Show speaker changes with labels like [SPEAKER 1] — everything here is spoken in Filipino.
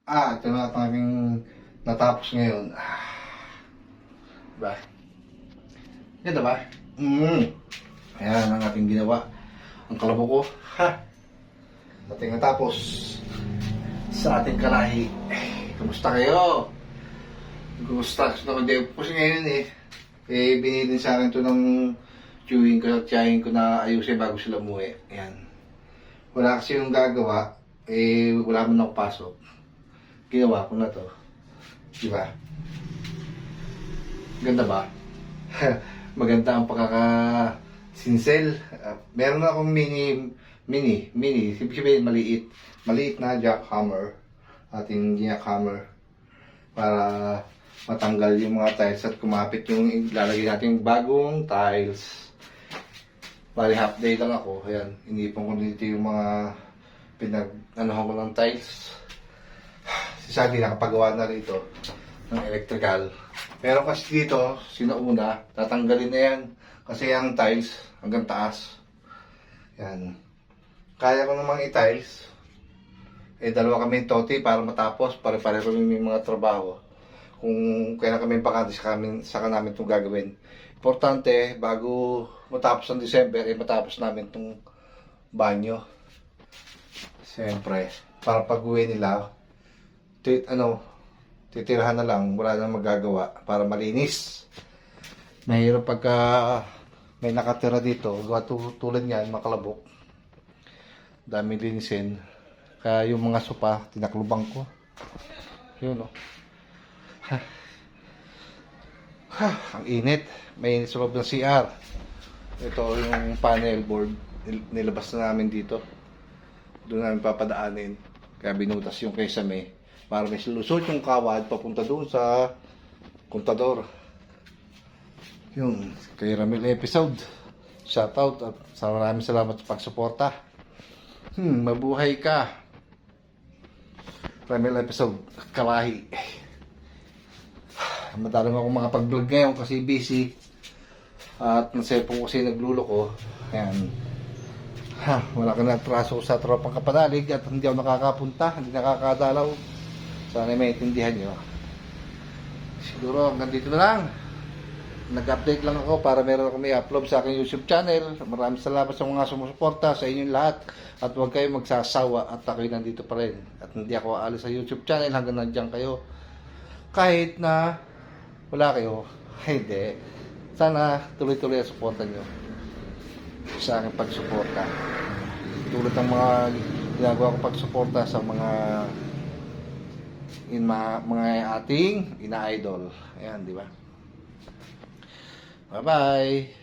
[SPEAKER 1] Ito na ang aming natapos ngayon. Diba? Ganda ba? Ayan ang ating ginawa. Ang kalabo ko. Ating natapos sa ating kalahi. Kumusta kayo? Kumusta? Kasi ngayon binili sa akin ito ng chewing ko at tiyahin ko na ayusin bago sila umuwi. Ayan. Wala kasi yung gagawa. Wala mo na pasok. Ginawa ko na to. Diba? Ganda ba? Maganda ang pagkakasinsel. Meron na akong mini. Sabihin maliit. Maliit na jackhammer. Ating jackhammer. Para matanggal yung mga tiles at kumapit yung ilalagay natin bagong tiles. Bali half day lang ako. Ayan. Inipon ko dito yung mga pinag-anuhan ko ng tiles. Si Sally nakapagawa na rito ng electrical. Pero kasi dito, sinauna, tatanggalin na yan. Kasi yung tiles hanggang taas. Yan. Kaya ko namang i-tiles. Dalawa kami toti para matapos. Pare-pare kami may mga trabaho. Kung kailan kami bakante, saka namin itong gagawin. Importante, bago matapos ng December, matapos namin itong banyo. Siyempre, para pag-uwi nila, titirahan na lang, wala nang magagawa para malinis. Mahirap pagka may nakatira dito, tulad yan, makalabok. Dami linisin. Kaya yung mga sopa, tinaklubang ko. Yun ang init. May init sa loob ng CR. Ito yung panel board. Nilabas na namin dito. Doon namin papadaanin. Kaya binutas yung kesame para may lusot yung kawad papunta doon sa kontador. Yun, kay Ramil episode. Shoutout at maraming salamat sa pagsuporta. Mabuhay ka. Ramil episode, kalahi. Madalang akong mga pag-vlog ngayon kasi busy. At ng cellphone kasi nagluloko. Ayan. Wala ka na traso sa tropang kapanalig at hindi ako nakakapunta, hindi nakakadalaw. Sana may intindihan nyo. Siguro hanggang dito na lang. Nag-update lang ako para meron ako may upload sa aking YouTube channel. Maraming salamat sa mga sumusuporta sa inyong lahat. At huwag kayong magsasawa at ako'y nandito pa rin. At hindi ako aalis sa YouTube channel hanggang nandiyan kayo. Kahit na wala kayo, hindi. Sana tuloy-tuloy ang suporta nyo sa aking pagsuporta. Tulad ng mga ginagawa kong pagsuporta sa mga ating ina-idol. Ayan, di ba? Bye-bye!